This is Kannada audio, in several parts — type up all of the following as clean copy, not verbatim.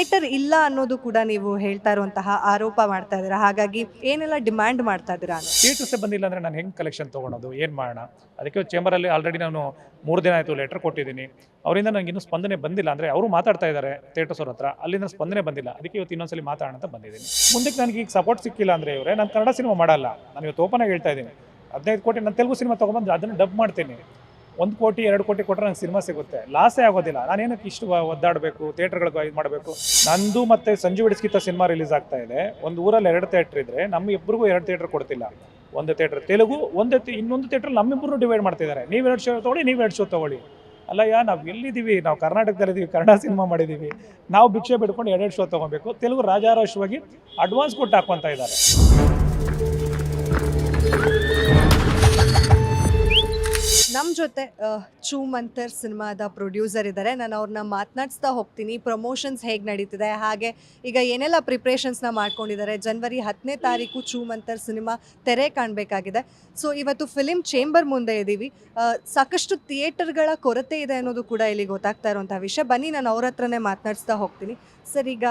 ಥಿಯೇಟರ್ ಇಲ್ಲ ಅನ್ನೋದು ಕೂಡ ನೀವು ಹೇಳ್ತಾ ಇರುವಂತಹ ಆರೋಪ ಮಾಡ್ತಾ ಇದ್ದೀರಾ. ಹಾಗಾಗಿ ಏನೆಲ್ಲ ಡಿಮ್ಯಾಂಡ್ ಮಾಡ್ತಾ ಇದ್ದೀರಾ ಅನ್ನೋದು? ಥಿಯೇಟರ್ಸೇ ಬಂದಿಲ್ಲ ಅಂದರೆ ನಾನು ಹೆಂಗೆ ಕಲೆಕ್ಷನ್ ತೊಗೊಳೋದು, ಏನು ಮಾಡೋಣ? ಅದಕ್ಕೆ ಚೇಂಬರಲ್ಲಿ ಆಲ್ರೆಡಿ ನಾನು 3 ದಿನ ಆಯಿತು ಲೆಟರ್ ಕೊಟ್ಟಿದ್ದೀನಿ. ಅವರಿಂದ ನನಗೆ ಇನ್ನೂ ಸ್ಪಂದನೆ ಬಂದಿಲ್ಲ. ಅಂದರೆ ಅವರು ಮಾತಾಡ್ತಾ ಇದ್ದಾರೆ ಥಿಯೇಟರ್ಸ್ ಅವ್ರ ಹತ್ರ, ಅಲ್ಲಿಂದ ಸ್ಪಂದನೆ ಬಂದಿಲ್ಲ. ಅದಕ್ಕೆ ಇವತ್ತು ಇನ್ನೊಂದ್ಸಲಿ ಮಾತಾಡೋಣ ಅಂತ ಬಂದಿದ್ದೀನಿ. ಮುಂದಕ್ಕೆ ನನಗೆ ಈಗ ಸಪೋರ್ಟ್ ಸಿಕ್ಕಿಲ್ಲ ಅಂದರೆ ಇವರೇ ನಾನು ಕನ್ನಡ ಸಿನಿಮಾ ಮಾಡಲ್ಲ. ನಾನು ಇವತ್ತು ಓಪನಾಗಿ ಹೇಳ್ತಾ ಇದ್ದೀನಿ. 15 ಕೋಟಿ ನಾನು ತೆಲುಗು ಸಿನಿಮಾ ತೊಗೊಂಬಂದು ಅದನ್ನು ಡಬ್ ಮಾಡ್ತೀನಿ. 1 ಕೋಟಿ 2 ಕೋಟಿ ಕೊಟ್ಟರೆ ನಂಗೆ ಸಿನಿಮಾ ಸಿಗುತ್ತೆ, ಲಾಸೇ ಆಗೋದಿಲ್ಲ. ನಾನೇನಕ್ಕೆ ಇಷ್ಟು ಒದ್ದಾಡಬೇಕು, ಥಿಯೇಟರ್ಗಳಿಗೆ ಇದು ಮಾಡಬೇಕು? ನಂದು ಮತ್ತು ಸಂಜು ಬಿಡಿಸ್ಕಿತ್ತ ಸಿನಿಮಾ ರಿಲೀಸ್ ಆಗ್ತಾ ಇದೆ. ಒಂದು ಊರಲ್ಲಿ 2 ಥಿಯೇಟ್ರ್ ಇದ್ದರೆ ನಮ್ಮ ಇಬ್ಬರಿಗೂ 2 ಥಿಯೇಟ್ರ್ ಕೊಡ್ತಿಲ್ಲ. ಒಂದು ಥಿಯೇಟ್ರ್ ತೆಲುಗು, ಇನ್ನೊಂದು ಥಿಯೇಟ್ರ್ ನಮ್ಮಿಬ್ಬರು ಡಿವೈಡ್ ಮಾಡ್ತಿದ್ದಾರೆ. ನೀವು 2 ಶೋ ತೊಗೊಳ್ಳಿ, ನೀವು 2 ಶೋ ತೊಗೊಳ್ಳಿ. ಅಲ್ಲಯ್ಯ, ನಾವು ಎಲ್ಲಿದ್ದೀವಿ? ನಾವು ಕರ್ನಾಟಕದಲ್ಲಿದ್ದೀವಿ, ಕನ್ನಡ ಸಿನಿಮಾ ಮಾಡಿದ್ದೀವಿ. ನಾವು ಭಿಕ್ಷೆ ಬಿಡ್ಕೊಂಡು 2 ಶೋ ತೊಗೊಬೇಕು. ತೆಲುಗು ರಾಜಾರೋಷವಾಗಿ ಅಡ್ವಾನ್ಸ್ ಕೊಟ್ಟು ಹಾಕ್ಕೊತಾ ಇದ್ದಾರೆ. ನಮ್ಮ ಜೊತೆ ಚೂ ಮಂತರ್ ಸಿನಿಮಾದ ಪ್ರೊಡ್ಯೂಸರ್ ಇದ್ದಾರೆ. ನಾನು ಅವ್ರನ್ನ ಮಾತನಾಡಿಸ್ತಾ ಹೋಗ್ತೀನಿ. ಪ್ರಮೋಷನ್ಸ್ ಹೇಗೆ ನಡೀತಿದೆ, ಹಾಗೆ ಈಗ ಏನೆಲ್ಲ ಪ್ರಿಪ್ರೇಷನ್ಸ್ನ ಮಾಡ್ಕೊಂಡಿದ್ದಾರೆ. ಜನವರಿ 10ನೇ ತಾರೀಕು ಚೂ ಮಂತರ್ ಸಿನಿಮಾ ತೆರೆ ಕಾಣಬೇಕಾಗಿದೆ. ಸೊ ಇವತ್ತು ಫಿಲಿಮ್ ಚೇಂಬರ್ ಮುಂದೆ ಇದ್ದೀವಿ. ಸಾಕಷ್ಟು ಥಿಯೇಟರ್ಗಳ ಕೊರತೆ ಇದೆ ಅನ್ನೋದು ಕೂಡ ಇಲ್ಲಿ ಗೊತ್ತಾಗ್ತಾ ಇರುವಂಥ ವಿಷಯ. ಬನ್ನಿ ನಾನು ಅವ್ರ ಹತ್ರನೇ ಮಾತನಾಡಿಸ್ತಾ ಹೋಗ್ತೀನಿ. ಸರ್, ಈಗ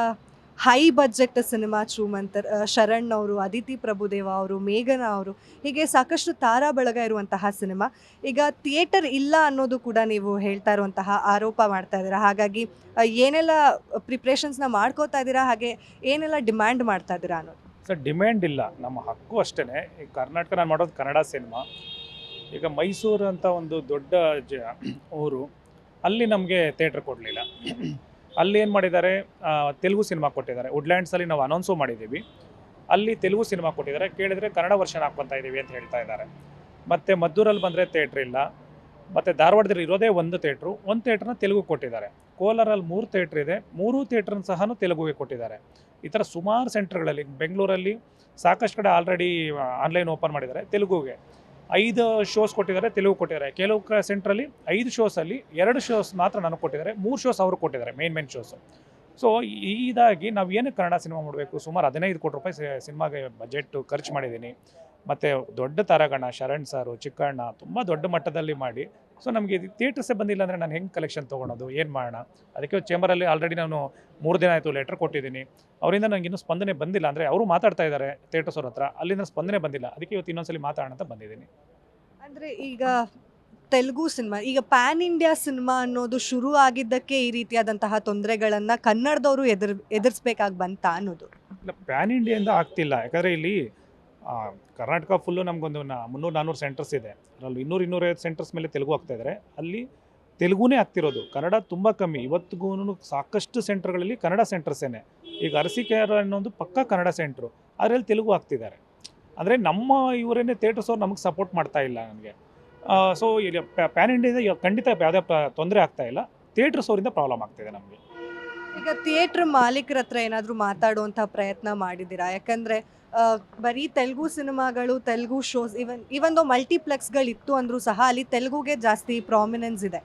high budget cinema Choo Mantar, Sharan ಅವರು, ಅದಿತಿ ಪ್ರಭುದೇವ ಅವರು, ಮೇಘನಾ ಅವರು, ಹೀಗೆ ಸಾಕಷ್ಟು ತಾರಾ ಬಳಗ ಇರುವಂತಹ ಸಿನಿಮಾ. ಈಗ ಥಿಯೇಟರ್ ಇಲ್ಲ ಅನ್ನೋದು ಕೂಡ ನೀವು ಹೇಳ್ತಾ ಇರುವಂತಹ ಆರೋಪ ಮಾಡ್ತಾ ಇದ್ದೀರಾ. ಹಾಗಾಗಿ ಏನೆಲ್ಲ ಪ್ರಿಪ್ರೇಷನ್ಸ್ನ ಮಾಡ್ಕೋತಾ ಇದ್ದೀರಾ, ಹಾಗೆ ಏನೆಲ್ಲ ಡಿಮ್ಯಾಂಡ್ ಮಾಡ್ತಾ ಇದ್ದೀರಾ ಅನ್ನೋದು? ಸರ್, ಡಿಮ್ಯಾಂಡ್ ಇಲ್ಲ, ನಮ್ಮ ಹಕ್ಕು ಅಷ್ಟೇ. ಈಗ ಕರ್ನಾಟಕ ನಾನು ಮಾಡೋದು ಕನ್ನಡ ಸಿನಿಮಾ. ಈಗ ಮೈಸೂರು ಅಂತ ಒಂದು ದೊಡ್ಡ ಊರು, ಅಲ್ಲಿ ನಮಗೆ ಥಿಯೇಟ್ರ್ ಕೊಡಲಿಲ್ಲ. ಅಲ್ಲಿ ಏನು ಮಾಡಿದ್ದಾರೆ, ತೆಲುಗು ಸಿನಿಮಾ ಕೊಟ್ಟಿದ್ದಾರೆ. ವುಡ್ಲ್ಯಾಂಡ್ಸಲ್ಲಿ ನಾವು ಅನೌನ್ಸು ಮಾಡಿದ್ದೀವಿ. ಅಲ್ಲಿ ತೆಲುಗು ಸಿನಿಮಾ ಕೊಟ್ಟಿದ್ದಾರೆ. ಕೇಳಿದರೆ ಕನ್ನಡ ವರ್ಷನ್ ಹಾಕ್ಕೊತಾ ಇದ್ದೀವಿ ಅಂತ ಹೇಳ್ತಾ ಇದ್ದಾರೆ. ಮತ್ತು ಮದ್ದೂರಲ್ಲಿ ಬಂದರೆ ಥಿಯೇಟ್ರ್ ಇಲ್ಲ. ಮತ್ತು ಧಾರವಾಡದಲ್ಲಿ ಇರೋದೇ ಒಂದು ಥಿಯೇಟ್ರು, ಒಂದು ಥಿಯೇಟ್ರನ್ನ ತೆಲುಗು ಕೊಟ್ಟಿದ್ದಾರೆ. ಕೋಲಾರಲ್ಲಿ 3 ಥಿಯೇಟ್ರ್ ಇದೆ, 3 ಥಿಯೇಟ್ರನ್ನ ಸಹ ತೆಲುಗುಗೆ ಕೊಟ್ಟಿದ್ದಾರೆ. ಈ ಥರ ಸುಮಾರು ಸೆಂಟ್ರ್ಗಳಲ್ಲಿ, ಬೆಂಗಳೂರಲ್ಲಿ ಸಾಕಷ್ಟು ಕಡೆ ಆಲ್ರೆಡಿ ಆನ್ಲೈನ್ ಓಪನ್ ಮಾಡಿದ್ದಾರೆ. ತೆಲುಗುಗೆ 5 ಶೋಸ್ ಕೊಟ್ಟಿದ್ದಾರೆ, ತೆಲುಗು ಕೊಟ್ಟಿದ್ದಾರೆ. ಕೆಲವು ಸೆಂಟ್ರಲ್ಲಿ 5 ಶೋಸಲ್ಲಿ 2 ಶೋಸ್ ಮಾತ್ರ ನನಗೆ ಕೊಟ್ಟಿದ್ದಾರೆ, 3 ಶೋಸ್ ಅವರು ಕೊಟ್ಟಿದ್ದಾರೆ, ಮೇನ್ ಶೋಸು. ಸೊ ಇದಾಗಿ ನಾವು ಏನಕ್ಕೆ ಕನ್ನಡ ಸಿನಿಮಾ ಮಾಡಬೇಕು? ಸುಮಾರು 15 ಕೋಟಿ ರೂಪಾಯಿ ಸಿನಿಮಾಗೆ ಬಜೆಟ್ ಖರ್ಚು ಮಾಡಿದ್ದೀನಿ. ಮತ್ತು ದೊಡ್ಡ ತಾರಾಗಣ ಶರಣ್ ಸಾರು, ಚಿಕ್ಕಣ್ಣ ತುಂಬ ದೊಡ್ಡ ಮಟ್ಟದಲ್ಲಿ ಮಾಡಿ. ಸೊ ನಮಗೆ ಥಿಯೇಟರ್ಸೇ ಬಂದಿಲ್ಲ ಅಂದರೆ ನಾನು ಹೆಂಗೆ ಕಲೆಕ್ಷನ್ ತೊಗೊಳೋದು, ಏನು ಮಾಡೋಣ? ಅದಕ್ಕೆ ಚೇಂಬರಲ್ಲಿ ಆಲ್ರೆಡಿ ನಾನು 3 ದಿನ ಆಯಿತು ಲೆಟರ್ ಕೊಟ್ಟಿದ್ದೀನಿ. ಅವರಿಂದ ನನಗೆ ಇನ್ನೂ ಸ್ಪಂದನೆ ಬಂದಿಲ್ಲ. ಅಂದರೆ ಅವರು ಮಾತಾಡ್ತಾ ಇದ್ದಾರೆ ಥಿಯೇಟರ್ಸ್ ಅವ್ರ ಹತ್ರ, ಅಲ್ಲಿಂದ ಸ್ಪಂದನೆ ಬಂದಿಲ್ಲ. ಅದಕ್ಕೆ ಇವತ್ತು ಇನ್ನೊಂದ್ಸಲಿ ಮಾತಾಡೋಣ ಅಂತ ಬಂದಿದ್ದೀನಿ. ಅಂದರೆ ಈಗ ತೆಲುಗು ಸಿನಿಮಾ, ಈಗ ಪ್ಯಾನ್ ಇಂಡಿಯಾ ಸಿನಿಮಾ ಅನ್ನೋದು ಶುರು ಆಗಿದ್ದಕ್ಕೆ ಈ ರೀತಿಯಾದಂತಹ ತೊಂದರೆಗಳನ್ನು ಕನ್ನಡದವರು ಎದುರಿಸ್ಬೇಕಾಗಿ ಬಂತ ಅನ್ನೋದು? ಇಲ್ಲ, ಪ್ಯಾನ್ ಇಂಡಿಯಿಂದ ಆಗ್ತಿಲ್ಲ. ಯಾಕಂದರೆ ಇಲ್ಲಿ ಕರ್ನಾಟಕ ಫುಲ್ಲು ನಮಗೊಂದು 300-400 ಸೆಂಟರ್ಸ್ ಇದೆ. ಅದರಲ್ಲಿ 200-250 ಸೆಂಟರ್ಸ್ ಮೇಲೆ ತೆಲುಗು ಆಗ್ತಾಯಿದ್ದಾರೆ. ಅಲ್ಲಿ ತೆಲುಗುನೇ ಆಗ್ತಿರೋದು, ಕನ್ನಡ ತುಂಬ ಕಮ್ಮಿ. ಇವತ್ತಿಗೂ ಸಾಕಷ್ಟು ಸೆಂಟರ್ಗಳಲ್ಲಿ ಕನ್ನಡ ಸೆಂಟರ್ಸೇನೆ. ಈಗ ಅರಸೀಕೆರೆ ಅನ್ನೋದು ಪಕ್ಕ ಕನ್ನಡ ಸೆಂಟ್ರು, ಅದರಲ್ಲಿ ತೆಲುಗು ಆಗ್ತಿದ್ದಾರೆ. ಅಂದರೆ ನಮ್ಮ ಇವರೇನೇ ಥಿಯೇಟರ್ಸ್ ಅವ್ರು ನಮಗೆ ಸಪೋರ್ಟ್ ಮಾಡ್ತಾ ಇಲ್ಲ ನನಗೆ. ಸೊ ಇಲ್ಲಿ ಪ್ಯಾನ್ ಇಂಡಿಯಾದ ಖಂಡಿತ ಯಾವುದೇ ತೊಂದರೆ ಆಗ್ತಾ ಇಲ್ಲ. ಥಿಯೇಟರ್ಸ್ ಅವರಿಂದ ಪ್ರಾಬ್ಲಮ್ ಆಗ್ತಿದೆ ನಮಗೆ. ಈಗ ಥಿಯೇಟ್ರ್ ಮಾಲೀಕರ ಹತ್ರ ಏನಾದರೂ ಮಾತಾಡುವಂಥ ಪ್ರಯತ್ನ ಮಾಡಿದ್ದೀರಾ? ಯಾಕಂದರೆ ಬರೀ ತೆಲುಗು ಸಿನಿಮಾಗಳು, ತೆಲುಗು ಶೋಸ್, ಇವನ್ ಮಲ್ಟಿಪ್ಲೆಕ್ಸ್ಗಳಿತ್ತು ಅಂದರೂ ಸಹ ಅಲ್ಲಿ ತೆಲುಗುಗೆ ಜಾಸ್ತಿ ಪ್ರಾಮಿನೆನ್ಸ್ ಇದೆ.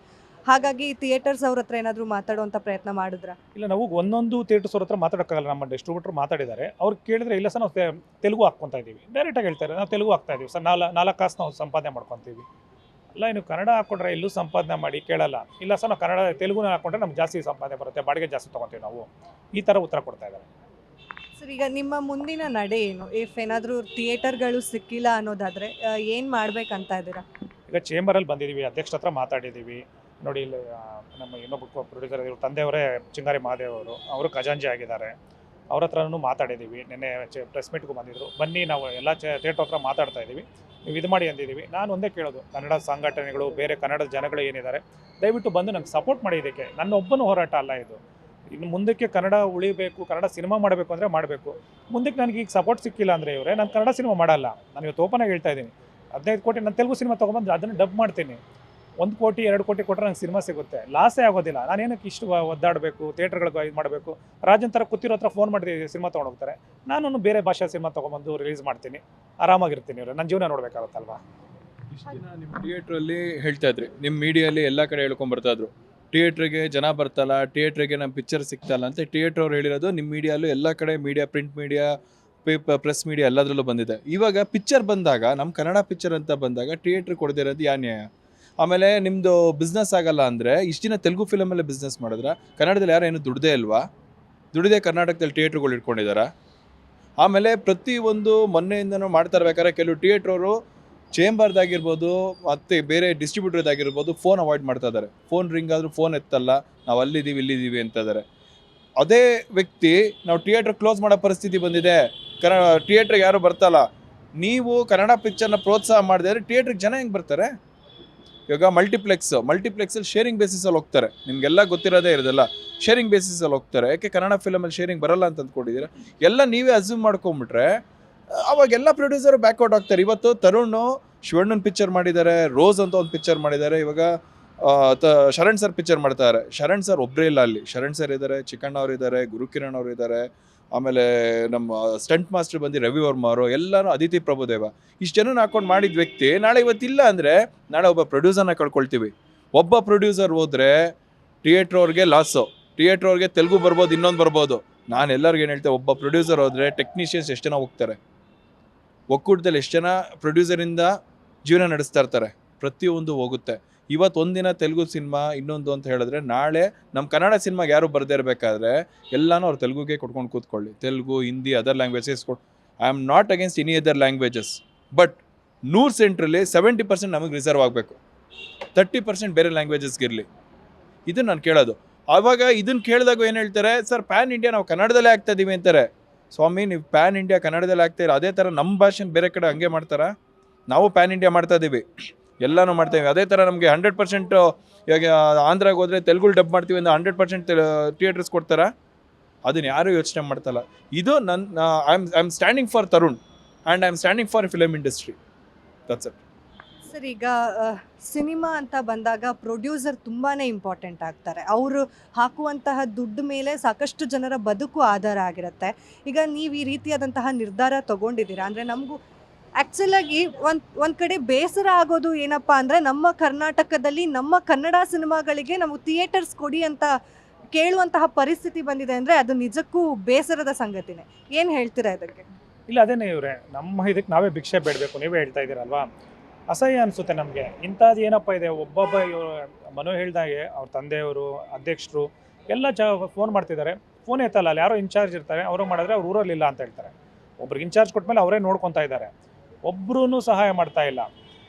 ಹಾಗಾಗಿ ಥಿಯೇಟರ್ಸ್ ಅವ್ರ ಹತ್ರ ಏನಾದರೂ ಮಾತಾಡುವಂಥ ಪ್ರಯತ್ನ ಮಾಡಿದ್ರಾ? ಇಲ್ಲ, ನಾವು ಒಂದೊಂದು ಥಿಯೇಟರ್ಸ್ ಅವ್ರ ಹತ್ರ ಮಾತಾಡೋಕ್ಕಾಗಲ್ಲ. ನಮ್ಮ ಡಿಸ್ಟ್ರಿಬ್ಯೂಟರ್ ಮಾತಾಡಿದ್ದಾರೆ. ಅವ್ರು ಕೇಳಿದ್ರೆ ಇಲ್ಲ ಸರ್, ನಾವು ತೆಲುಗು ಹಾಕ್ಕೊತಾ ಇದ್ದೀವಿ. ಡೈರೆಕ್ಟಾಗಿ ಹೇಳ್ತಾರೆ, ನಾವು ತೆಲುಗು ಹಾಕ್ತಾ ಇದ್ದೀವಿ ಸರ್, 4 ಕಾಸು ನಾವು ಸಂಪಾದನೆ ಮಾಡ್ಕೊತೀವಿ. ಅಲ್ಲ, ಇನ್ನು ಕನ್ನಡ ಹಾಕ್ಕೊಂಡ್ರೆ ಎಲ್ಲೂ ಸಂಪಾದನೆ ಮಾಡಿ ಕೇಳಲ್ಲ. ಇಲ್ಲ ಸರ್, ನಾವು ಕನ್ನಡ ತೆಲುಗುನ ಹಾಕ್ಕೊಂಡ್ರೆ ನಮ್ಗೆ ಜಾಸ್ತಿ ಸಂಪಾದನೆ ಬರುತ್ತೆ, ಬಾಡಿಗೆ ಜಾಸ್ತಿ ತೊಗೊತೀವಿ ನಾವು, ಈ ಥರ ಉತ್ತರ ಕೊಡ್ತಾ ಇದ್ದಾರೆ. ಸರ್, ಈಗ ನಿಮ್ಮ ಮುಂದಿನ ನಡೆ ಏನು? ಇಫ್ ಏನಾದರೂ ಥಿಯೇಟರ್ಗಳು ಸಿಕ್ಕಿಲ್ಲ ಅನ್ನೋದಾದರೆ ಏನು ಮಾಡಬೇಕಂತ ಇದ್ದೀರಾ? ಈಗ ಚೇಂಬರಲ್ಲಿ ಬಂದಿದ್ದೀವಿ, ಅಧ್ಯಕ್ಷರ ಹತ್ರ ಮಾತಾಡಿದ್ದೀವಿ. ನೋಡಿ, ಇಲ್ಲಿ ನಮ್ಮ ಇನ್ನೊಬ್ಬ ಪ್ರೊಡ್ಯೂಸರ್ ಇವರು ತಂದೆಯವರೇ ಚಿಂಗಾರಿ ಮಹಾದೇವ್ ಅವರು ಖಜಾಂಜಿ ಆಗಿದ್ದಾರೆ. ಅವ್ರ ಹತ್ರನೂ ಮಾತಾಡಿದ್ದೀವಿ. ನಿನ್ನೆ ಪ್ರೆಸ್ ಮೀಟ್ಗೂ ಬಂದಿದ್ದರು. ಬನ್ನಿ, ನಾವು ಎಲ್ಲ ಥಿಯೇಟರ್ ಹತ್ರ ಮಾತಾಡ್ತಾ ಇದ್ದೀವಿ, ನೀವು ಇದು ಮಾಡಿ ಅಂದಿದ್ದೀವಿ. ನಾನು ಒಂದೇ ಕೇಳೋದು, ಕನ್ನಡ ಸಂಘಟನೆಗಳು, ಬೇರೆ ಕನ್ನಡದ ಜನಗಳು ಏನಿದ್ದಾರೆ, ದಯವಿಟ್ಟು ಬಂದು ನಂಗೆ ಸಪೋರ್ಟ್ ಮಾಡಿ. ಇದಕ್ಕೆ ನನ್ನ ಒಬ್ಬನ ಹೋರಾಟ ಅಲ್ಲ ಇದು. ಇನ್ನು ಮುಂದಕ್ಕೆ ಕನ್ನಡ ಉಳಿಬೇಕು, ಕನ್ನಡ ಸಿನಿಮಾ ಮಾಡಬೇಕು ಅಂದರೆ ಮಾಡಬೇಕು. ಮುಂದಕ್ಕೆ ನನಗೆ ಈಗ ಸಪೋರ್ಟ್ ಸಿಕ್ಕಿಲ್ಲ ಅಂದರೆ ಇವರೇ ನಾನು ಕನ್ನಡ ಸಿನಿಮಾ ಮಾಡಲ್ಲ. ನಾನು ಇವತ್ತು ಓಪನಾಗಿ ಹೇಳ್ತಾ ಇದ್ದೀನಿ. 15 ಕೋಟಿ ನಾನು ತೆಲುಗು ಸಿನಿಮಾ ತೊಗೊಂಬಂದು ಅದನ್ನು ಡಬ್ ಮಾಡ್ತೀನಿ. 1 ಕೋಟಿ 2 ಕೋಟಿ ಕೊಟ್ಟರೆ ನಂಗೆ ಸಿನಿಮಾ ಸಿಗುತ್ತೆ, ಲಾಸೇ ಆಗೋದಿಲ್ಲ. ನಾನೇನಕ್ಕೆ ಇಷ್ಟು ಒದ್ದಾಡಬೇಕು, ಥಿಯೇಟ್ರ್ಗಳಿಗೆ ಇದು ಮಾಡಬೇಕು? ರಾಜನ್ ಥರ ಕೂತಿರೋ ಹತ್ರ ಫೋನ್ ಮಾಡಿ ಸಿನಿಮಾ ತೊಗೊಂಡೋಗ್ತಾರೆ. ನಾನು ಬೇರೆ ಭಾಷಾ ಸಿನಿಮಾ ತೊಗೊಂಬಂದು ರಿಲೀಸ್ ಮಾಡ್ತೀನಿ, ಆರಾಮಾಗಿರ್ತೀನಿ. ಇವರು ನನ್ನ ಜೀವನ ನೋಡಬೇಕಾಗುತ್ತಲ್ವಾ? ಇಷ್ಟು ದಿನ ನಿಮ್ಮ ಥಿಯೇಟ್ರಲ್ಲಿ ಹೇಳ್ತಾ ಇದ್ರಿ, ನಿಮ್ಮ ಮೀಡಿಯಲ್ಲಿ ಎಲ್ಲ ಕಡೆ ಹೇಳ್ಕೊಂಬರ್ತಾ ಇದ್ರು, ಥಿಯೇಟ್ರಿಗೆ ಜನ ಬರ್ತಲ್ಲ, ಥಿಯೇಟ್ರಿಗೆ ನಮ್ಮ ಪಿಕ್ಚರ್ ಸಿಗ್ತಲ್ಲ ಅಂತ. ಥಿಯೇಟ್ರ್ ಅವ್ರು ಹೇಳಿರೋದು ನಿಮ್ಮ ಮೀಡಿಯಲ್ಲೂ ಎಲ್ಲ ಕಡೆ media, print media, press media ಎಲ್ಲದರಲ್ಲೂ ಬಂದಿದೆ. ಇವಾಗ ಪಿಕ್ಚರ್ ಬಂದಾಗ, ನಮ್ಮ ಕನ್ನಡ ಪಿಕ್ಚರ್ ಅಂತ ಬಂದಾಗ ಥಿಯೇಟ್ರ್ ಕೊಡದೇ ಇರೋದು ಯಾ ನ್ಯಾಯ? ಆಮೇಲೆ ನಿಮ್ಮದು ಬಿಸ್ನೆಸ್ ಆಗಲ್ಲ ಅಂದರೆ, ಇಷ್ಟು ದಿನ ತೆಲುಗು ಫಿಲಮಲ್ಲೇ ಬಿಸ್ನೆಸ್ ಮಾಡಿದ್ರೆ ಕನ್ನಡದಲ್ಲಿ ಯಾರು ಏನು ದುಡ್ದೇ ಇಲ್ವಾ? ದುಡಿದೇ ಕರ್ನಾಟಕದಲ್ಲಿ ಥಿಯೇಟ್ರುಗಳು ಇಟ್ಕೊಂಡಿದ್ದಾರೆ. ಆಮೇಲೆ ಪ್ರತಿಯೊಂದು ಮೊನ್ನೆಯಿಂದನೂ ಮಾಡ್ತಾ ಇರ್ಬೇಕಾದ್ರೆ ಕೆಲವು ಥಿಯೇಟ್ರವರು ಚೇಂಬರ್ದಾಗಿರ್ಬೋದು ಮತ್ತು ಬೇರೆ ಡಿಸ್ಟ್ರಿಬ್ಯೂಟರ್ದಾಗಿರ್ಬೋದು ಫೋನ್ ಅವಾಯ್ಡ್ ಮಾಡ್ತಾ ಇದ್ದಾರೆ. ಫೋನ್ ರಿಂಗ್ ಆದರೂ ಫೋನ್ ಎತ್ತಲ್ಲ, ನಾವು ಅಲ್ಲಿದ್ದೀವಿ ಇಲ್ಲಿದ್ದೀವಿ ಅಂತ ಇದ್ದಾರೆ. ಅದೇ ವ್ಯಕ್ತಿ ನಾವು ಥಿಯೇಟ್ರ್ ಕ್ಲೋಸ್ ಮಾಡೋ ಪರಿಸ್ಥಿತಿ ಬಂದಿದೆ, ಥಿಯೇಟ್ರಿಗೆ ಯಾರು ಬರ್ತಲ್ಲ. ನೀವು ಕನ್ನಡ ಪಿಕ್ಚರ್ನ ಪ್ರೋತ್ಸಾಹ ಮಾಡಿದ್ರೆ ಥಿಯೇಟ್ರಿಗೆ ಜನ ಹೆಂಗೆ ಬರ್ತಾರೆ? ಇವಾಗ ಮಲ್ಟಿಪ್ಲೆಕ್ಸಲ್ಲಿ ಶೇರಿಂಗ್ ಬೇಸಿಸಲ್ಲಿ ಹೋಗ್ತಾರೆ. ನಿಮಗೆಲ್ಲ ಗೊತ್ತಿರೋದೇ ಇರೋದಲ್ಲ, ಶೇರಿಂಗ್ ಬೇಸಿಸಲ್ಲಿ ಹೋಗ್ತಾರೆ. ಯಾಕೆ ಕನ್ನಡ ಫಿಲಮಲ್ಲಿ ಶೇರಿಂಗ್ ಬರಲ್ಲ ಅಂತ ಅಂದ್ಕೊಂಡಿದ್ದೀರಾ? ಎಲ್ಲ ನೀವೇ ಅಸ್ಯೂಮ್ ಮಾಡ್ಕೊಂಬಿಟ್ರೆ ಅವಾಗೆಲ್ಲ ಪ್ರೊಡ್ಯೂಸರು ಬ್ಯಾಕ್ಔಟ್ ಆಗ್ತಾರೆ. ಇವತ್ತು ತರುಣ್ ಶಿವಣ್ಣನ ಪಿಕ್ಚರ್ ಮಾಡಿದ್ದಾರೆ, ರೋಸ್ ಅಂತ ಒಂದು ಪಿಕ್ಚರ್ ಮಾಡಿದ್ದಾರೆ. ಇವಾಗ ಶರಣ್ ಸರ್ ಪಿಕ್ಚರ್ ಮಾಡ್ತಾರೆ. ಶರಣ್ ಸರ್ ಒಬ್ಬರೇ ಇಲ್ಲ ಅಲ್ಲಿ. ಶರಣ್ ಸರ್ ಇದ್ದಾರೆ, ಚಿಕ್ಕಣ್ಣ ಅವರು ಇದ್ದಾರೆ, ಗುರುಕಿರಣ್ ಅವರು ಇದ್ದಾರೆ, ಆಮೇಲೆ ನಮ್ಮ ಸ್ಟಂಟ್ ಮಾಸ್ಟರ್ ಬಂದು ರವಿ ವರ್ಮ ಅವರು, ಎಲ್ಲರೂ ಅದಿತಿ ಪ್ರಭುದೇವ. ಇಷ್ಟು ಜನನ ಹಾಕೊಂಡು ಮಾಡಿದ ವ್ಯಕ್ತಿ ನಾಳೆ ಇವತ್ತಿಲ್ಲ ಅಂದರೆ ನಾಳೆ ಒಬ್ಬ ಪ್ರೊಡ್ಯೂಸರ್ನ ಕಳ್ಕೊಳ್ತೀವಿ. ಒಬ್ಬ ಪ್ರೊಡ್ಯೂಸರ್ ಹೋದರೆ ಥಿಯೇಟ್ರವ್ರಿಗೆ ಲಾಸು. ಥಿಯೇಟ್ರವ್ರಿಗೆ ತೆಲುಗು ಬರ್ಬೋದು, ಇನ್ನೊಂದು ಬರ್ಬೋದು. ನಾನು ಎಲ್ಲರಿಗೂ ಏನು ಹೇಳ್ತೇವೆ, ಒಬ್ಬ ಪ್ರೊಡ್ಯೂಸರ್ ಹೋದರೆ ಟೆಕ್ನಿಷಿಯನ್ಸ್ ಎಷ್ಟು ಜನ ಹೋಗ್ತಾರೆ, ಒಕ್ಕೂಟದಲ್ಲಿ ಎಷ್ಟು ಜನ ಪ್ರೊಡ್ಯೂಸರಿಂದ ಜೀವನ ನಡೆಸ್ತಾ ಇರ್ತಾರೆ. ಪ್ರತಿಯೊಂದು ಹೋಗುತ್ತೆ. ಇವತ್ತು ಒಂದಿನ ತೆಲುಗು ಸಿನಿಮಾ ಇನ್ನೊಂದು ಅಂತ ಹೇಳಿದ್ರೆ ನಾಳೆ ನಮ್ಮ ಕನ್ನಡ ಸಿನಿಮಾಗೆ ಯಾರು ಬರದೇ ಇರಬೇಕಾದ್ರೆ ಎಲ್ಲನೂ ಅವ್ರು ತೆಲುಗುಗೆ ಕೊಟ್ಕೊಂಡು ಕೂತ್ಕೊಳ್ಳಿ. Telugu, Hindi, other languages I am not against any other languages. But 100 ಸೆಂಟ್ರಲ್ಲಿ 70% ನಮಗೆ ರಿಸರ್ವ್ ಆಗಬೇಕು, 30% ಬೇರೆ ಲ್ಯಾಂಗ್ವೇಜಸ್ಗಿರಲಿ. ಇದು ನಾನು ಕೇಳೋದು. ಆವಾಗ ಇದನ್ನು ಕೇಳಿದಾಗ ಏನು ಹೇಳ್ತಾರೆ, ಸರ್ ಪ್ಯಾನ್ ಇಂಡಿಯಾ ನಾವು ಕನ್ನಡದಲ್ಲೇ ಆಗ್ತಾ ಇದ್ದೀವಿ ಅಂತಾರೆ. ಸ್ವಾಮಿ, ನೀವು ಪ್ಯಾನ್ ಇಂಡಿಯಾ ಕನ್ನಡದಲ್ಲಿ ಆಗ್ತಾಯಿರ, ಅದೇ ಥರ ನಮ್ಮ ಭಾಷೆನ ಬೇರೆ ಕಡೆ ಹಂಗೆ ಮಾಡ್ತಾರಾ? ನಾವು ಪ್ಯಾನ್ ಇಂಡಿಯಾ ಮಾಡ್ತಾ ಇದ್ದೀವಿ, ಎಲ್ಲನೂ ಮಾಡ್ತಾಯಿದ್ದೀವಿ. ಅದೇ ಥರ ನಮಗೆ 100% ಇವಾಗ ಆಂಧ್ರಾಗೆ ಹೋದರೆ ತೆಲುಗು ಡಬ್ ಮಾಡ್ತೀವಿ ಅಂದರೆ 100% ಥಿಯೇಟರ್ಸ್ ಕೊಡ್ತಾರಾ? ಅದನ್ನು ಯಾರೂ ಯೋಚನೆ ಮಾಡ್ತಲ್ಲ. ಇದು ನನ್ನ I am standing for Tarun and I am standing for film industry. That's it. Sir, ಈಗ ಸಿನಿಮಾ ಅಂತ ಬಂದಾಗ ಪ್ರೊಡ್ಯೂಸರ್ ತುಂಬಾ ಇಂಪಾರ್ಟೆಂಟ್ ಆಗ್ತಾರೆ. ಅವರು ಹಾಕುವಂತಹ ದುಡ್ಡು ಮೇಲೆ ಸಾಕಷ್ಟು ಜನರ ಬದುಕು ಆಧಾರ ಆಗಿರುತ್ತೆ. ಈಗ ನೀವು ಈ ರೀತಿಯಾದಂತಹ ನಿರ್ಧಾರ ತಗೊಂಡಿದ್ದೀರಾ ಅಂದರೆ ನಮಗೂ ಆ್ಯಕ್ಚುಲಾಗಿ ಒಂದು ಕಡೆ ಬೇಸರ ಆಗೋದು ಏನಪ್ಪ ಅಂದರೆ, ನಮ್ಮ ಕರ್ನಾಟಕದಲ್ಲಿ ನಮ್ಮ ಕನ್ನಡ ಸಿನಿಮಾಗಳಿಗೆ ನಾವು ಥಿಯೇಟರ್ಸ್ ಕೊಡಿ ಅಂತ ಕೇಳುವಂತಹ ಪರಿಸ್ಥಿತಿ ಬಂದಿದೆ ಅಂದರೆ ಅದು ನಿಜಕ್ಕೂ ಬೇಸರದ ಸಂಗತಿನೇ. ಏನು ಹೇಳ್ತೀರಾ ಇದಕ್ಕೆ? ಇಲ್ಲ, ಅದೇನೇ ಇವರೇ, ನಮ್ಮ ಇದಕ್ಕೆ ನಾವೇ ಭಿಕ್ಷೆ ಬೇಡಬೇಕು. ನೀವೇ ಹೇಳ್ತಾ ಇದ್ದೀರಲ್ವಾ, ಅಸಹ್ಯ ಅನಿಸುತ್ತೆ ನಮಗೆ. ಇಂಥದ್ದು ಏನಪ್ಪ ಇದೆ, ಒಬ್ಬೊಬ್ಬ ಇವರು ಮನು ಹೇಳ್ದಾಗೆ ಅವ್ರ ತಂದೆಯವರು, ಅಧ್ಯಕ್ಷರು ಎಲ್ಲ ಫೋನ್ ಮಾಡ್ತಿದ್ದಾರೆ, ಫೋನ್ ಎತ್ತಲ್ಲ. ಅಲ್ಲಿ ಯಾರೋ ಇನ್ಚಾರ್ಜ್ ಇರ್ತಾರೆ, ಅವರು ಮಾಡಿದ್ರೆ ಅವ್ರು ಊರಲ್ಲಿಲ್ಲ ಅಂತ ಹೇಳ್ತಾರೆ. ಒಬ್ರಿಗೆ ಇನ್ಚಾರ್ಜ್ ಕೊಟ್ಮೇಲೆ ಅವರೇ ನೋಡ್ಕೊತಾ ಇದ್ದಾರೆ, ಒಬ್ಬರೂ ಸಹಾಯ ಮಾಡ್ತಾ ಇಲ್ಲ.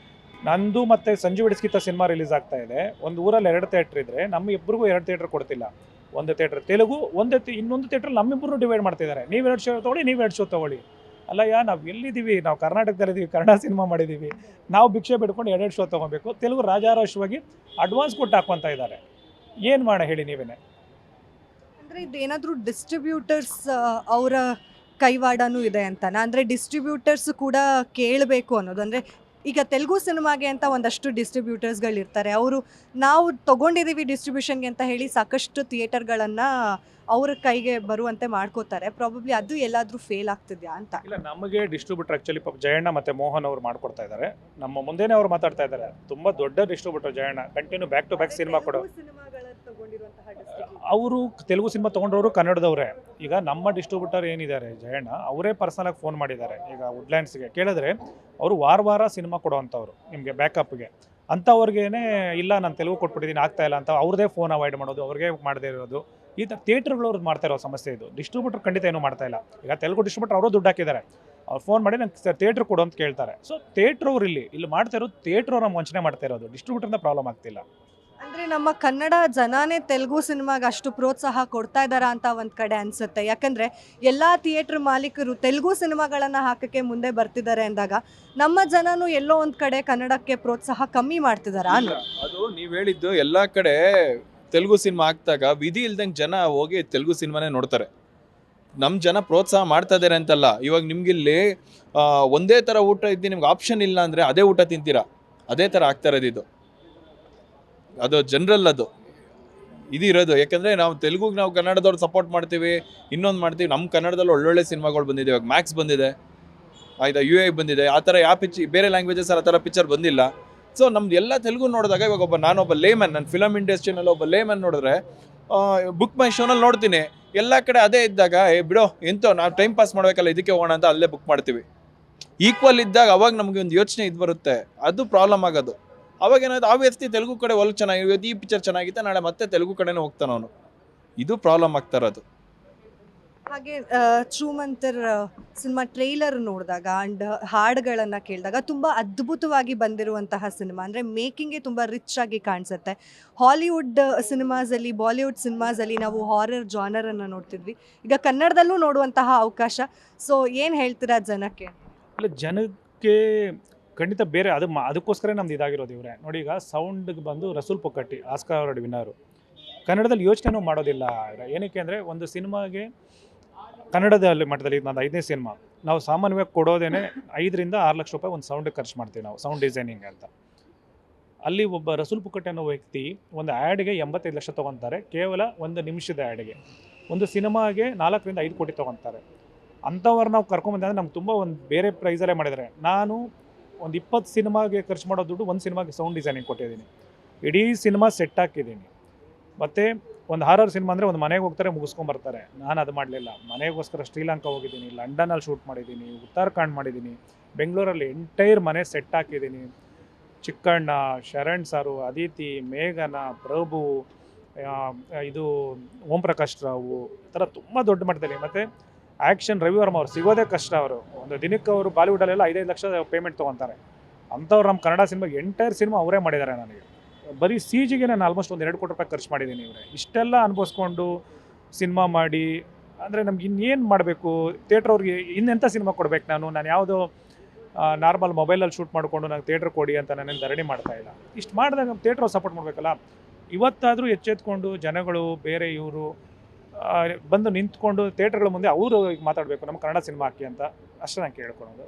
ನಂದು ಮತ್ತು ಸಂಜು ಬಿಡಿಸ್ಕಿತ್ತ ಸಿನಿಮಾ ರಿಲೀಸ್ ಆಗ್ತಾ ಇದೆ. ಒಂದು ಊರಲ್ಲಿ 2 ಥಿಯೇಟ್ರ್ ಇದ್ದರೆ ನಮ್ಮ ಇಬ್ಬರಿಗೂ 2 ಥಿಯೇಟ್ರ್ ಕೊಡ್ತಿಲ್ಲ. ಒಂದು ಥಿಯೇಟ್ರ್ ತೆಲುಗು, ಇನ್ನೊಂದು ಥಿಯೇಟ್ರಲ್ಲಿ ನಮ್ಮಿಬ್ಬರು ಡಿವೈಡ್ ಮಾಡ್ತಿದ್ದಾರೆ. ನೀವು 2 ಶೋ ತೊಗೊಳ್ಳಿ, ನೀವು 2 ಶೋ ತೊಗೊಳ್ಳಿ. ಅಲ್ಲಯ್ಯ, ನಾವು ಎಲ್ಲಿದ್ದೀವಿ? ನಾವು ಕರ್ನಾಟಕದಲ್ಲಿದ್ದೀವಿ, ಕನ್ನಡ ಸಿನಿಮಾ ಮಾಡಿದ್ದೀವಿ. ನಾವು ಭಿಕ್ಷೆ ಬಿಡ್ಕೊಂಡು 2 ಶೋ ತೊಗೊಬೇಕು. ತೆಲುಗು ರಾಜಾರೋಷವಾಗಿ ಅಡ್ವಾನ್ಸ್ ಕೊಟ್ಟು ಹಾಕ್ಕೊತಾ ಇದ್ದಾರೆ. ಏನು ಮಾಡ ಹೇಳಿ ನೀವೇನೆ? ಅಂದರೆ ಇದೇನಾದರೂ ಡಿಸ್ಟ್ರಿಬ್ಯೂಟರ್ಸ್ ಅವರ ಕೈವಾಡನೂ ಇದೆ ಅಂತಾನ? ಅಂದರೆ ಡಿಸ್ಟ್ರಿಬ್ಯೂಟರ್ಸ್ ಕೂಡ ಕೇಳಬೇಕು ಅನ್ನೋದು. ಅಂದರೆ ಈಗ ತೆಲುಗು ಸಿನಿಮಾಗೆ ಅಂತ ಒಂದಷ್ಟು ಡಿಸ್ಟ್ರಿಬ್ಯೂಟರ್ಸ್ಗಳಿರ್ತಾರೆ, ಅವರು ನಾವು ತೊಗೊಂಡಿದ್ದೀವಿ ಡಿಸ್ಟ್ರಿಬ್ಯೂಷನ್ಗೆ ಅಂತ ಹೇಳಿ ಸಾಕಷ್ಟು ಥಿಯೇಟರ್ಗಳನ್ನು ಅವ್ರ ಕೈಗೆ ಬರುವಂತೆ ಮಾಡ್ಕೋತಾರೆ. ಪ್ರಾಬಬ್ಲಿ ಅದು ಎಲ್ಲಾದರೂ ಫೇಲ್ ಆಗ್ತಿದ್ಯಾ ಅಂತ? ಇಲ್ಲ, ನಮಗೆ ಡಿಸ್ಟ್ರಿಬ್ಯೂಟರ್ ಆ್ಯಕ್ಚುಲಿ ಜಯಣ್ಣ ಮತ್ತು ಮೋಹನ್ ಅವರು ಮಾಡ್ಕೊಡ್ತಾ ಇದ್ದಾರೆ. ನಮ್ಮ ಮುಂದೆನೇ ಅವ್ರು ಮಾತಾಡ್ತಾ ಇದ್ದಾರೆ. ತುಂಬ ದೊಡ್ಡ distributor Jayanna, continue back to back cinema ಕೊಡೋ. ಅವರು ತೆಲುಗು ಸಿನಿಮಾ ತೊಗೊಂಡವರು ಕನ್ನಡದವರೇ. ಈಗ ನಮ್ಮ ಡಿಸ್ಟ್ರಿಬ್ಯೂಟರ್ ಏನಿದ್ದಾರೆ ಜಯಣ್ಣ, ಅವರೇ ಪರ್ಸನಲಾಗಿ ಫೋನ್ ಮಾಡಿದ್ದಾರೆ. ಈಗ ವುಡ್ಲ್ಯಾಂಡ್ಸ್ಗೆ ಕೇಳಿದ್ರೆ ಅವರು ವಾರ ಸಿನಿಮಾ ಕೊಡೋವಂಥವ್ರು ನಿಮಗೆ ಬ್ಯಾಕಪ್ಗೆ. ಅಂಥವ್ರಿಗೇನೆ ಇಲ್ಲ, ನಾನು ತೆಲುಗು ಕೊಟ್ಬಿಟ್ಟಿದ್ದೀನಿ, ಆಗ್ತಾ ಇಲ್ಲ ಅಂತ ಅವ್ರದೇ ಫೋನ್ ಅವಾಯ್ಡ್ ಮಾಡೋದು, ಅವ್ರಿಗೆ ಮಾಡದೇ ಇರೋದು. ಈ ಥರ ಥಿಯೇಟ್ರ್ಗಳವ್ರದ್ದು ಮಾಡ್ತಾ ಇರೋ ಸಮಸ್ಯೆ ಇದು. ಡಿಸ್ಟ್ರಿಬ್ಯೂಟರ್ ಖಂಡಿತ ಏನೂ ಮಾಡ್ತಾ ಇಲ್ಲ. ಈಗ ತೆಲುಗು ಡಿಸ್ಟ್ರಿಬ್ಯೂಟರ್ ಅವರು ದುಡ್ಡು ಹಾಕಿದ್ದಾರೆ, ಅವ್ರು ಫೋನ್ ಮಾಡಿ ನಂಗೆ ಥಿಯೇಟ್ರ್ ಕೊಡು ಅಂತ ಕೇಳ್ತಾರೆ. ಸೊ ಥಿಯೇಟ್ರವ್ರು ಇಲ್ಲಿ ಮಾಡ್ತಾ ಇರೋದು, ಥಿಯೇಟ್ರವ್ರ ವಂಚನೆ ಮಾಡ್ತಾ ಇರೋದು, ಡಿಸ್ಟ್ರಿಬ್ಯೂಟರ್ನ ಪ್ರಾಬ್ಲಮ್ ಆಗ್ತಿಲ್ಲ. ಅಂದರೆ ನಮ್ಮ ಕನ್ನಡ ಜನಾನೇ ತೆಲುಗು ಸಿನಿಮಾಗೆ ಅಷ್ಟು ಪ್ರೋತ್ಸಾಹ ಕೊಡ್ತಾ ಇದ್ದಾರಾ ಅಂತ ಒಂದು ಕಡೆ ಅನಿಸುತ್ತೆ. ಯಾಕಂದರೆ ಎಲ್ಲ ಥಿಯೇಟ್ರ್ ಮಾಲೀಕರು ತೆಲುಗು ಸಿನಿಮಾಗಳನ್ನು ಹಾಕೋಕ್ಕೆ ಮುಂದೆ ಬರ್ತಿದ್ದಾರೆ ಅಂದಾಗ ನಮ್ಮ ಜನನೂ ಎಲ್ಲೋ ಒಂದು ಕಡೆ ಕನ್ನಡಕ್ಕೆ ಪ್ರೋತ್ಸಾಹ ಕಮ್ಮಿ ಮಾಡ್ತಿದ್ದಾರಾ? ಅದು ನೀವು ಹೇಳಿದ್ದು ಎಲ್ಲ ಕಡೆ ತೆಲುಗು ಸಿನಿಮಾ ಆಗ್ತಾಗ ವಿಧಿ ಇಲ್ದಂಗೆ ಜನ ಹೋಗಿ ತೆಲುಗು ಸಿನಿಮಾನೇ ನೋಡ್ತಾರೆ. ನಮ್ಮ ಜನ ಪ್ರೋತ್ಸಾಹ ಮಾಡ್ತಾ ಇದ್ದಾರೆ ಅಂತಲ್ಲ. ಇವಾಗ ನಿಮ್ಗಿಲ್ಲಿ ಒಂದೇ ಥರ ಊಟ ಇದ್ದು ನಿಮ್ಗೆ ಆಪ್ಷನ್ ಇಲ್ಲ ಅಂದರೆ ಅದೇ ಊಟ ತಿಂತೀರಾ. ಅದೇ ಥರ ಆಗ್ತಾ ಇರೋದು ಇದು. ಅದು ಜನರಲ್ ಅದು ಇದಿರೋದು. ಯಾಕಂದರೆ ನಾವು ತೆಲುಗುಗೆ ನಾವು ಕನ್ನಡದವ್ರು ಸಪೋರ್ಟ್ ಮಾಡ್ತೀವಿ, ಇನ್ನೊಂದು ಮಾಡ್ತೀವಿ. ನಮ್ಮ ಕನ್ನಡದಲ್ಲಿ ಒಳ್ಳೊಳ್ಳೆ ಸಿನಿಮಾಗಳು ಬಂದಿದೆ. ಇವಾಗ ಮ್ಯಾಕ್ಸ್ ಬಂದಿದೆ, ಆಯ್ತಾ, UA ಬಂದಿದೆ. ಆ ಥರ ಯಾವ ಬೇರೆ ಲ್ಯಾಂಗ್ವೇಜಸ್ ಆ ಥರ ಪಿಕ್ಚರ್ ಬಂದಿಲ್ಲ. ಸೊ ನಮ್ದು ಎಲ್ಲ ತೆಲುಗು ನೋಡಿದಾಗ ಇವಾಗ ನಾನೊಬ್ಬ ಲೇಮನ್, ನನ್ನ ಫಿಲಮ್ ಇಂಡಸ್ಟ್ರಿನಲ್ಲಿ ಒಬ್ಬ ಲೇಮನ್ ನೋಡಿದ್ರೆ ಬುಕ್ ಮೈ ಶೋನಲ್ಲಿ ನೋಡ್ತೀನಿ. ಎಲ್ಲ ಕಡೆ ಅದೇ ಇದ್ದಾಗ ಬಿಡೋ ಎಂತೋ ನಾವು ಟೈಮ್ ಪಾಸ್ ಮಾಡಬೇಕಲ್ಲ, ಇದಕ್ಕೆ ಹೋಗೋಣ ಅಂತ ಅಲ್ಲೇ ಬುಕ್ ಮಾಡ್ತೀವಿ. ಈಕ್ವಲ್ ಇದ್ದಾಗ ಅವಾಗ ನಮಗೆ ಒಂದು ಯೋಚನೆ ಇದು ಬರುತ್ತೆ. ಅದು ಪ್ರಾಬ್ಲಮ್ ಆಗೋದು. ಅವಾಗ ಏನಾದ್ರು ಆಬ್ವಿಯಸ್ಲಿ ತೆಲುಗು ಕಡೆ ಒಲ್ಗೆ ಚೆನ್ನಾಗಿ, ಈ ಪಿಕ್ಚರ್ ಚೆನ್ನಾಗಿತ್ತು, ನಾಳೆ ಮತ್ತೆ ತೆಲುಗು ಕಡೆನೇ ಹೋಗ್ತಾನೆ ಅವನು. ಇದು ಪ್ರಾಬ್ಲಮ್ ಆಗ್ತಾ ಇರೋದು. ಹಾಗೆ ಚೂಮಂತರ್ ಸಿನಿಮಾ ಟ್ರೈಲರ್ ನೋಡಿದಾಗ ಆ್ಯಂಡ್ ಹಾಡುಗಳನ್ನು ಕೇಳಿದಾಗ ತುಂಬ ಅದ್ಭುತವಾಗಿ ಬಂದಿರುವಂತಹ ಸಿನಿಮಾ. ಅಂದರೆ ಮೇಕಿಂಗೇ ತುಂಬ ರಿಚ್ ಆಗಿ ಕಾಣಿಸುತ್ತೆ. ಹಾಲಿವುಡ್ ಸಿನಿಮಾಸಲ್ಲಿ, ಬಾಲಿವುಡ್ ಸಿನಿಮಾಸಲ್ಲಿ ನಾವು ಹಾರರ್ ಜಾನರನ್ನು ನೋಡ್ತಿದ್ವಿ. ಈಗ ಕನ್ನಡದಲ್ಲೂ ನೋಡುವಂತಹ ಅವಕಾಶ. ಸೊ ಏನು ಹೇಳ್ತೀರಾ ಜನಕ್ಕೆ? ಅಲ್ಲ, ಜನಕ್ಕೆ ಖಂಡಿತ ಬೇರೆ ಅದಕ್ಕೋಸ್ಕರ ನಮ್ದು ಇದಾಗಿರೋದು ಇವರೇ ನೋಡಿ. ಈಗ ಸೌಂಡ್ಗೆ ಬಂದು ರಸೂಲ್ ಪೊಕ್ಕಟ್ಟಿ ಆಸ್ಕರ್ ಅವಾರ್ಡ್ ವಿನ್ನರು. ಕನ್ನಡದಲ್ಲಿ ಯೋಚನೆನೂ ಮಾಡೋದಿಲ್ಲ. ಏನಕ್ಕೆ ಅಂದರೆ ಒಂದು ಸಿನಿಮಾಗೆ ಕನ್ನಡದಲ್ಲಿ ಮಟ್ಟದಲ್ಲಿ ನಂದು 5ನೇ ಸಿನಿಮಾ, ನಾವು ಸಾಮಾನ್ಯವಾಗಿ ಕೊಡೋದೇನೆ 5 ರಿಂದ 6 ಲಕ್ಷ ರೂಪಾಯಿ ಒಂದು ಸೌಂಡಿಗೆ ಖರ್ಚು ಮಾಡ್ತೀವಿ ನಾವು, ಸೌಂಡ್ ಡಿಸೈನಿಂಗ್ ಅಂತ. ಅಲ್ಲಿ ಒಬ್ಬ ರಸೂಲ್ ಪುಕ್ಕಟ್ಟೆ ಅನ್ನೋ ವ್ಯಕ್ತಿ ಒಂದು ಆ್ಯಡ್ಗೆ 85 ಲಕ್ಷ ತೊಗೊತಾರೆ, ಕೇವಲ 1 ನಿಮಿಷದ ಆ್ಯಡ್ಗೆ. ಒಂದು ಸಿನಿಮಾಗೆ 4 ರಿಂದ 5 ಕೋಟಿ ತೊಗೊತಾರೆ. ಅಂಥವ್ರು ನಾವು ಕರ್ಕೊಂಬಂದ್ರೆ ನಮ್ಗೆ ತುಂಬ ಒಂದು ಬೇರೆ ಪ್ರೈಸಲ್ಲೇ ಮಾಡಿದ್ದಾರೆ. ನಾನು ಒಂದು 20 ಸಿನಿಮಾಗೆ ಖರ್ಚು ಮಾಡೋ ದುಡ್ಡು ಒಂದು ಸಿನಿಮಾಗೆ ಸೌಂಡ್ ಡಿಸೈನಿಂಗ್ ಕೊಟ್ಟಿದ್ದೀನಿ, ಇಡೀ ಸಿನಿಮಾ ಸೆಟ್ ಹಾಕಿದ್ದೀನಿ. ಮತ್ತು ಒಂದು ಹಾರರ್ ಸಿನಿಮಾ ಅಂದರೆ ಒಂದು ಮನೆಗೆ ಹೋಗ್ತಾರೆ, ಮುಗಿಸ್ಕೊಂಬರ್ತಾರೆ. ನಾನು ಅದು ಮಾಡಲಿಲ್ಲ. ಮನೆಗೋಸ್ಕರ ಶ್ರೀಲಂಕಾ ಹೋಗಿದ್ದೀನಿ, ಲಂಡನಲ್ಲಿ ಶೂಟ್ ಮಾಡಿದ್ದೀನಿ, ಉತ್ತರಾಖಂಡ್ ಮಾಡಿದ್ದೀನಿ, ಬೆಂಗಳೂರಲ್ಲಿ ಎಂಟೈರ್ ಮನೆ ಸೆಟ್ ಹಾಕಿದ್ದೀನಿ. ಚಿಕ್ಕಣ್ಣ, ಶರಣ್ ಸಾರು, ಅದಿತಿ, ಮೇಘನ, ಪ್ರಭು, ಇದು ಓಂ ಪ್ರಕಾಶ್ ರಾವು, ಈ ಥರ ತುಂಬ ದೊಡ್ಡ ಮಟ್ಟದಲ್ಲಿ. ಮತ್ತು ಆ್ಯಕ್ಷನ್ ರವಿವರ್ಮ ಅವ್ರು ಸಿಗೋದೇ ಕಷ್ಟ. ಅವರು ಒಂದು ದಿನಕ್ಕೆ ಅವರು ಬಾಲಿವುಡಲ್ಲೆಲ್ಲ 5-5 ಲಕ್ಷ ಪೇಮೆಂಟ್ ತೊಗೊತಾರೆ. ಅಂಥವ್ರು ನಮ್ಮ ಕನ್ನಡ ಸಿನಿಮಾಗೆ ಎಂಟೈರ್ ಸಿನಿಮಾ ಅವರೇ ಮಾಡಿದ್ದಾರೆ. ನನಗೆ ಬರೀ CGಗೆ ನಾನು ಆಲ್ಮೋಸ್ಟ್ ಒಂದು 2 ಕೋಟಿ ರೂಪಾಯಿ ಖರ್ಚು ಮಾಡಿದ್ದೀನಿ. ಇವರೇ ಇಷ್ಟೆಲ್ಲ ಅನುಭವಿಸ್ಕೊಂಡು ಸಿನಿಮಾ ಮಾಡಿ ಅಂದರೆ ನಮ್ಗೆ ಇನ್ನೇನು ಮಾಡಬೇಕು? ಥಿಯೇಟ್ರವ್ರಿಗೆ ಇನ್ನೆಂಥ ಸಿನಿಮಾ ಕೊಡ್ಬೇಕು? ನಾನು ಯಾವುದೋ ನಾರ್ಮಲ್ ಮೊಬೈಲಲ್ಲಿ ಶೂಟ್ ಮಾಡಿಕೊಂಡು ನಂಗೆ ಥಿಯೇಟ್ರ್ ಕೊಡಿ ಅಂತ ನಾನೇನು ಧರಣಿ ಮಾಡ್ತಾಯಿಲ್ಲ. ಇಷ್ಟು ಮಾಡಿದಾಗ ನಮ್ಮ ಥಿಯೇಟ್ರವ್ರು ಸಪೋರ್ಟ್ ಮಾಡಬೇಕಲ್ಲ. ಇವತ್ತಾದರೂ ಎಚ್ಚೆತ್ಕೊಂಡು ಜನಗಳು ಬೇರೆ ಇವರು ಬಂದು ನಿಂತ್ಕೊಂಡು ಥಿಯೇಟ್ರ್ಗಳ ಮುಂದೆ ಅವರು ಮಾತಾಡಬೇಕು, ನಮ್ಮ ಕನ್ನಡ ಸಿನಿಮಾ ಹಾಕಿ ಅಂತ. ಅಷ್ಟೇ ನಾನು ಕೇಳ್ಕೊಳ್ಳೋದು.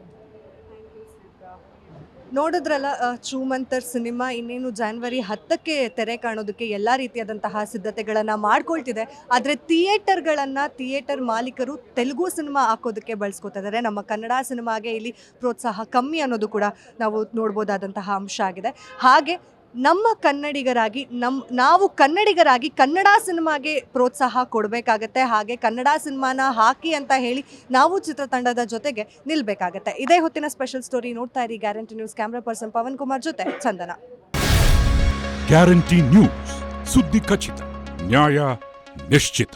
ನೋಡಿದ್ರಲ್ಲ, ಚೂಮಂತರ್ ಸಿನಿಮಾ ಇನ್ನೇನು ಜನವರಿ 10ಕ್ಕೆ ತೆರೆ ಕಾಣೋದಕ್ಕೆ ಎಲ್ಲ ರೀತಿಯಾದಂತಹ ಸಿದ್ಧತೆಗಳನ್ನು ಮಾಡ್ಕೊಳ್ತಿದೆ. ಆದರೆ ಥಿಯೇಟರ್ ಮಾಲೀಕರು ತೆಲುಗು ಸಿನಿಮಾ ಹಾಕೋದಕ್ಕೆ ಬಳಸ್ಕೊತಾ ಇದ್ದಾರೆ. ನಮ್ಮ ಕನ್ನಡ ಸಿನಿಮಾಗೆ ಇಲ್ಲಿ ಪ್ರೋತ್ಸಾಹ ಕಮ್ಮಿ ಅನ್ನೋದು ಕೂಡ ನಾವು ನೋಡ್ಬೋದಾದಂತಹ ಅಂಶ ಆಗಿದೆ. ಹಾಗೆ ನಮ್ಮ ಕನ್ನಡಿಗರಾಗಿ ನಾವು ಕನ್ನಡಿಗರಾಗಿ ಕನ್ನಡ ಸಿನಿಮಾಗೆ ಪ್ರೋತ್ಸಾಹ ಕೊಡಬೇಕಾಗತ್ತೆ. ಹಾಗೆ ಕನ್ನಡ ಸಿನಿಮಾನ ಹಾಕಿ ಅಂತ ಹೇಳಿ ನಾವು ಚಿತ್ರತಂಡದ ಜೊತೆಗೆ ನಿಲ್ಲಬೇಕಾಗತ್ತೆ. ಇದೇ ಹೊತ್ತಿನ ಸ್ಪೆಷಲ್ ಸ್ಟೋರಿ. ನೋಡ್ತಾ ಇರಿ guarantee news. Camera person Pavan Kumar ಜೊತೆ ಚಂದನ. ಗ್ಯಾರಂಟಿ ನ್ಯೂಸ್, ಸುದ್ದಿ ಖಚಿತ, ನ್ಯಾಯ ನಿಶ್ಚಿತ.